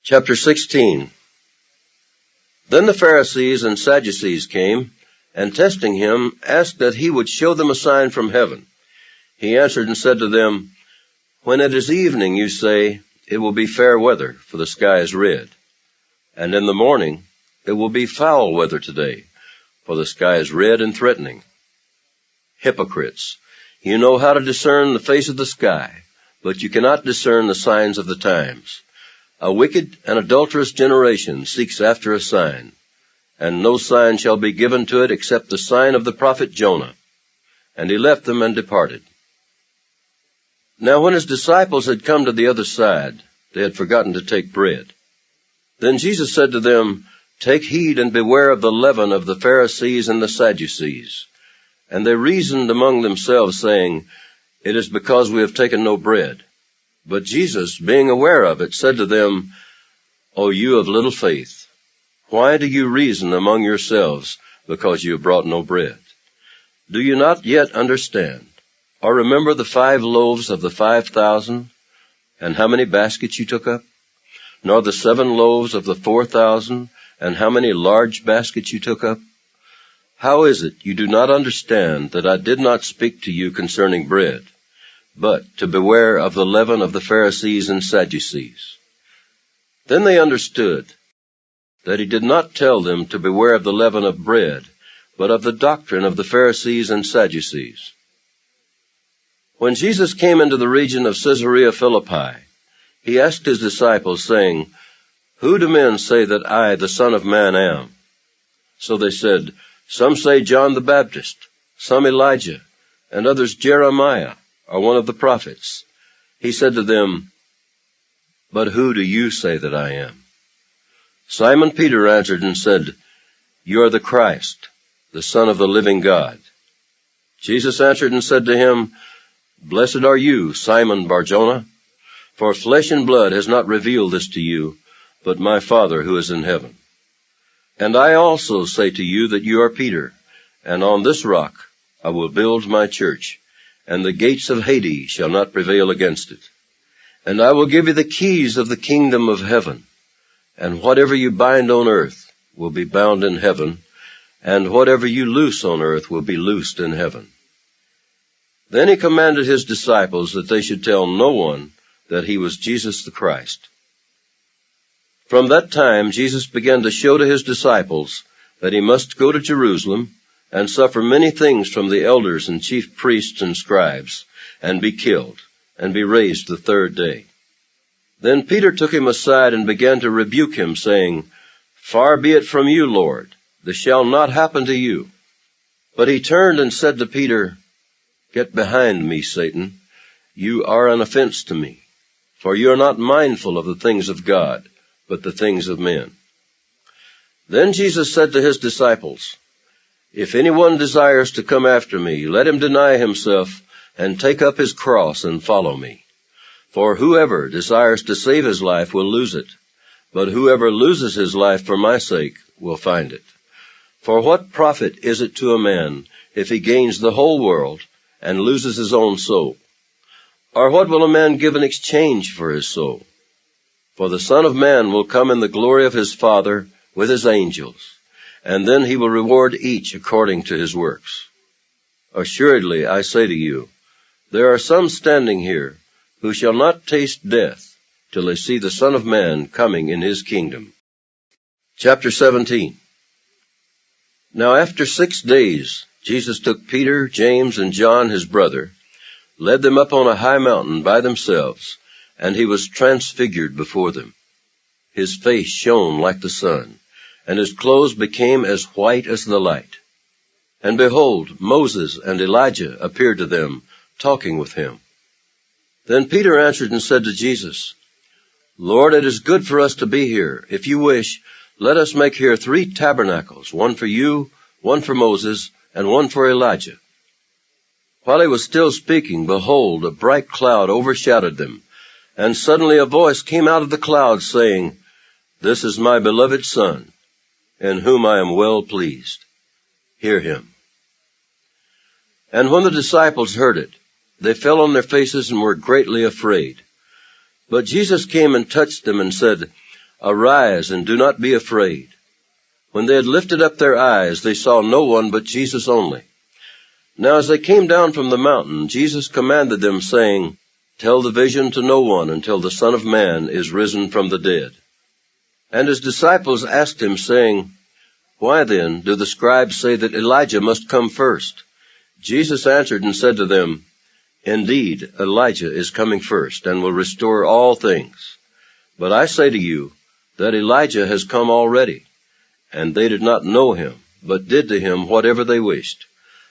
Chapter 16. Then the Pharisees and Sadducees came, and testing him, asked that he would show them a sign from heaven. He answered and said to them, When it is evening, you say, It will be fair weather, for the sky is red. And in the morning, it will be foul weather today, for the sky is red and threatening. Hypocrites, you know how to discern the face of the sky, but you cannot discern the signs of the times. A wicked and adulterous generation seeks after a sign, and no sign shall be given to it except the sign of the prophet Jonah. And he left them and departed. Now when his disciples had come to the other side, they had forgotten to take bread. Then Jesus said to them, Take heed and beware of the leaven of the Pharisees and the Sadducees. And they reasoned among themselves, saying, It is because we have taken no bread. But Jesus, being aware of it, said to them, O you of little faith, why do you reason among yourselves because you have brought no bread? Do you not yet understand, or remember the 5 loaves of the 5,000, and how many baskets you took up? Nor the 7 loaves of the 4,000, and how many large baskets you took up? How is it you do not understand that I did not speak to you concerning bread, but to beware of the leaven of the Pharisees and Sadducees? Then they understood that he did not tell them to beware of the leaven of bread, but of the doctrine of the Pharisees and Sadducees. When Jesus came into the region of Caesarea Philippi, he asked his disciples, saying, Who do men say that I, the Son of Man, am? So they said, Some say John the Baptist, some Elijah, and others Jeremiah, or one of the prophets. He said to them, But who do you say that I am? Simon Peter answered and said, You are the Christ, the Son of the living God. Jesus answered and said to him, Blessed are you, Simon Bar-Jonah, for flesh and blood has not revealed this to you, but my Father who is in heaven. And I also say to you that you are Peter, and on this rock I will build my church, and the gates of Hades shall not prevail against it. And I will give you the keys of the kingdom of heaven, and whatever you bind on earth will be bound in heaven, and whatever you loose on earth will be loosed in heaven. Then he commanded his disciples that they should tell no one that he was Jesus the Christ. From that time Jesus began to show to his disciples that he must go to Jerusalem and suffer many things from the elders and chief priests and scribes, and be killed, and be raised the 3rd day. Then Peter took him aside and began to rebuke him, saying, Far be it from you, Lord, this shall not happen to you. But he turned and said to Peter, Get behind me, Satan. You are an offense to me, for you are not mindful of the things of God, but the things of men. Then Jesus said to his disciples, If anyone desires to come after me, let him deny himself and take up his cross and follow me. For whoever desires to save his life will lose it, but whoever loses his life for my sake will find it. For what profit is it to a man if he gains the whole world and loses his own soul? Or what will a man give in exchange for his soul? For the Son of Man will come in the glory of his Father with his angels, and then he will reward each according to his works. Assuredly, I say to you, there are some standing here who shall not taste death till they see the Son of Man coming in his kingdom. Chapter 17. Now after 6 days, Jesus took Peter, James, and John his brother, led them up on a high mountain by themselves, and he was transfigured before them. His face shone like the sun, and his clothes became as white as the light. And behold, Moses and Elijah appeared to them, talking with him. Then Peter answered and said to Jesus, Lord, it is good for us to be here. If you wish, let us make here 3 tabernacles, one for you, one for Moses, and one for Elijah. While he was still speaking, behold, a bright cloud overshadowed them, and suddenly a voice came out of the cloud, saying, This is my beloved Son, in whom I am well pleased. Hear him. And when the disciples heard it, they fell on their faces and were greatly afraid. But Jesus came and touched them and said, Arise, and do not be afraid." When they had lifted up their eyes, they saw no one but Jesus only. Now as they came down from the mountain, Jesus commanded them, saying, "Tell the vision to no one until the Son of Man is risen from the dead." And his disciples asked him, saying, "Why then do the scribes say that Elijah must come first?" Jesus answered and said to them, "Indeed, Elijah is coming first, and will restore all things. But I say to you that Elijah has come already, and they did not know him, but did to him whatever they wished.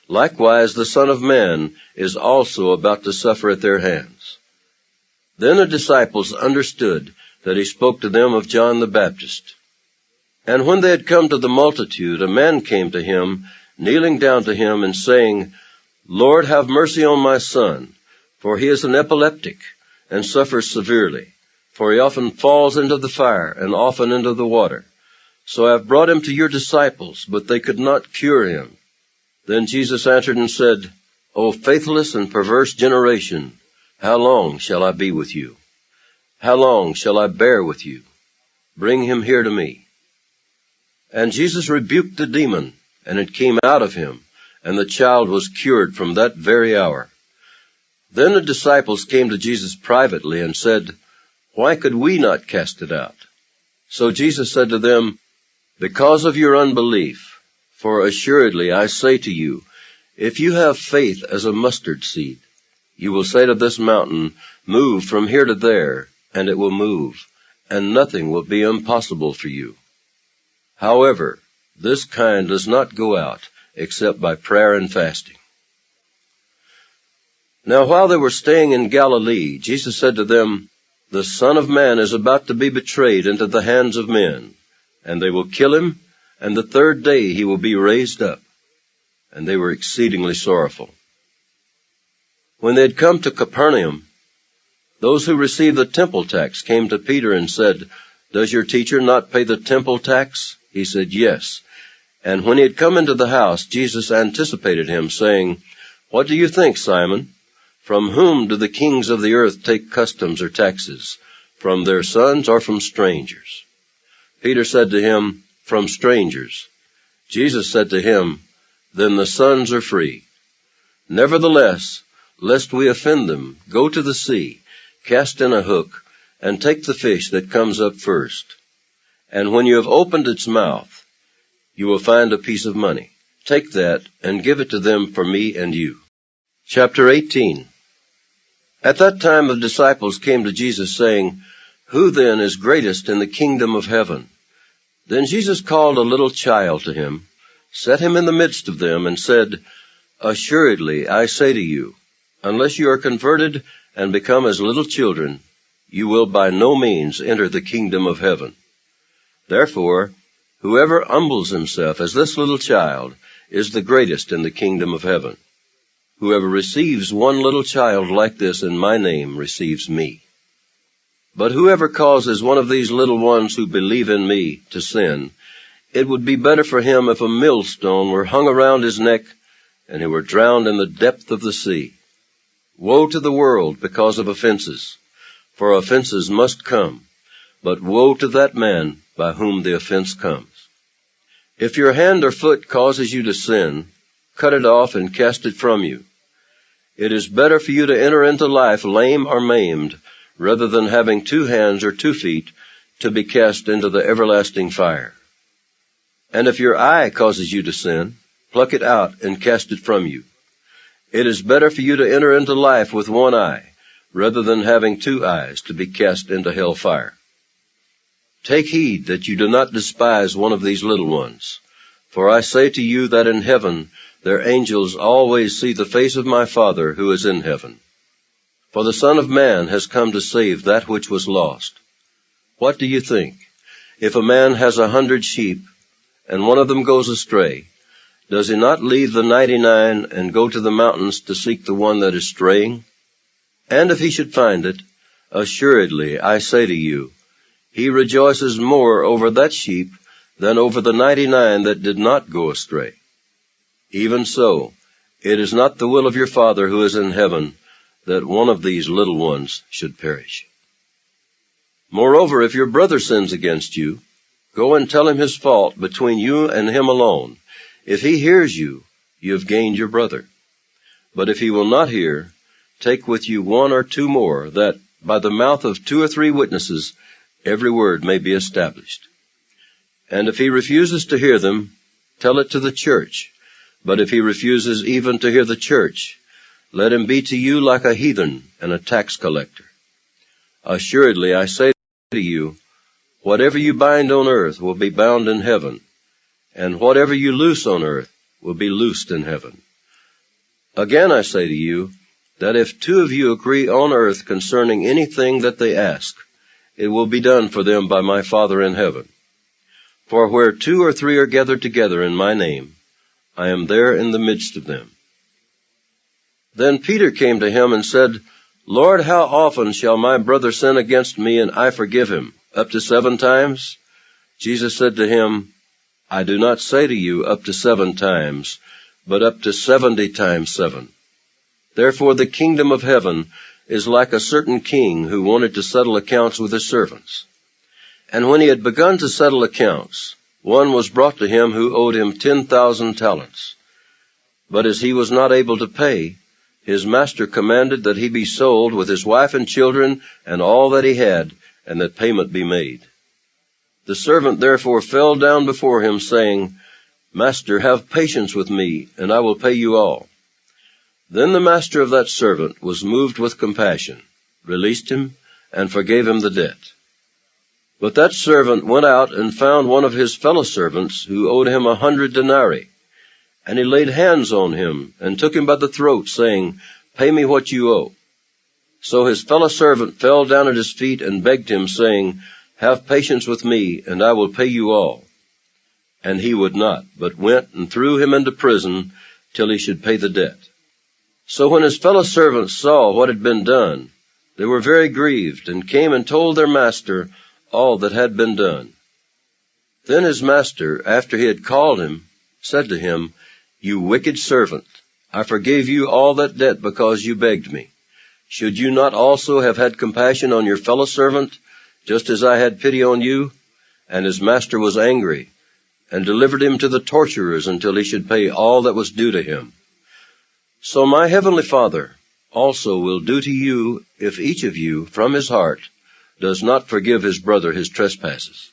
Likewise the Son of Man is also about to suffer at their hands." Then the disciples understood that he spoke to them of John the Baptist. And when they had come to the multitude, a man came to him, kneeling down to him and saying, "Lord, have mercy on my son, for he is an epileptic, and suffers severely. For he often falls into the fire, and often into the water. So I have brought him to your disciples, but they could not cure him." Then Jesus answered and said, "O faithless and perverse generation, how long shall I be with you? How long shall I bear with you? Bring him here to me." And Jesus rebuked the demon, and it came out of him, and the child was cured from that very hour. Then the disciples came to Jesus privately and said, "Why could we not cast it out?" So Jesus said to them, "Because of your unbelief. For assuredly I say to you, if you have faith as a mustard seed, you will say to this mountain, 'Move from here to there,' and it will move, and nothing will be impossible for you. However, this kind does not go out except by prayer and fasting." Now while they were staying in Galilee, Jesus said to them, "The Son of Man is about to be betrayed into the hands of men, and they will kill him, and the third day he will be raised up." And they were exceedingly sorrowful. When they had come to Capernaum, those who received the temple tax came to Peter and said, "Does your teacher not pay the temple tax?" He said, "Yes." And when he had come into the house, Jesus anticipated him, saying, "What do you think, Simon? From whom do the kings of the earth take customs or taxes? From their sons or from strangers?" Peter said to him, "From strangers." Jesus said to him, "Then the sons are free. Nevertheless, lest we offend them, go to the sea, cast in a hook, and take the fish that comes up first. And when you have opened its mouth, you will find a piece of money. Take that and give it to them for me and you." Chapter 18. At that time the disciples came to Jesus, saying, "Who then is greatest in the kingdom of heaven?" Then Jesus called a little child to him, set him in the midst of them, and said, "Assuredly I say to you, unless you are converted and become as little children, you will by no means enter the kingdom of heaven. Therefore, whoever humbles himself as this little child is the greatest in the kingdom of heaven. Whoever receives one little child like this in my name receives me. But whoever causes one of these little ones who believe in me to sin, it would be better for him if a millstone were hung around his neck and he were drowned in the depth of the sea. Woe to the world because of offenses, for offenses must come, but woe to that man by whom the offense comes. If your hand or foot causes you to sin, cut it off and cast it from you. It is better for you to enter into life lame or maimed, rather than having 2 hands or 2 feet to be cast into the everlasting fire. And if your eye causes you to sin, pluck it out and cast it from you. It is better for you to enter into life with 1 eye, rather than having 2 eyes to be cast into hell fire. Take heed that you do not despise one of these little ones, for I say to you that in heaven their angels always see the face of my Father who is in heaven. For the Son of Man has come to save that which was lost. What do you think? If a man has 100 sheep, and one of them goes astray, does he not leave the 99 and go to the mountains to seek the one that is straying? And if he should find it, assuredly I say to you, he rejoices more over that sheep than over the 99 that did not go astray. Even so, it is not the will of your Father who is in heaven that one of these little ones should perish." Moreover, if your brother sins against you, go and tell him his fault between you and him alone. If he hears you, you have gained your brother. But if he will not hear, take with you one or two more, that by the mouth of 2 or 3 witnesses every word may be established. And if he refuses to hear them, tell it to the church. But if he refuses even to hear the church, let him be to you like a heathen and a tax collector. Assuredly, I say to you, whatever you bind on earth will be bound in heaven, and whatever you loose on earth will be loosed in heaven. Again I say to you, that if 2 of you agree on earth concerning anything that they ask, it will be done for them by my Father in heaven. For where 2 or 3 are gathered together in my name, I am there in the midst of them. Then Peter came to him and said, Lord, how often shall my brother sin against me and I forgive him? Up to 7 times? Jesus said to him, I do not say to you up to 7 times, but up to 70 times 7. Therefore the kingdom of heaven is like a certain king who wanted to settle accounts with his servants. And when he had begun to settle accounts, one was brought to him who owed him 10,000 talents. But as he was not able to pay, his master commanded that he be sold with his wife and children and all that he had, and that payment be made. The servant therefore fell down before him, saying, Master, have patience with me, and I will pay you all. Then the master of that servant was moved with compassion, released him, and forgave him the debt. But that servant went out and found one of his fellow servants who owed him 100 denarii. And he laid hands on him and took him by the throat, saying, Pay me what you owe. So his fellow servant fell down at his feet and begged him, saying, Have patience with me, and I will pay you all. And he would not, but went and threw him into prison till he should pay the debt. So when his fellow servants saw what had been done, they were very grieved, and came and told their master all that had been done. Then his master, after he had called him, said to him, You wicked servant, I forgave you all that debt because you begged me. Should you not also have had compassion on your fellow servant, just as I had pity on you? And his master was angry, and delivered him to the torturers until he should pay all that was due to him. So my heavenly Father also will do to you if each of you from his heart does not forgive his brother his trespasses.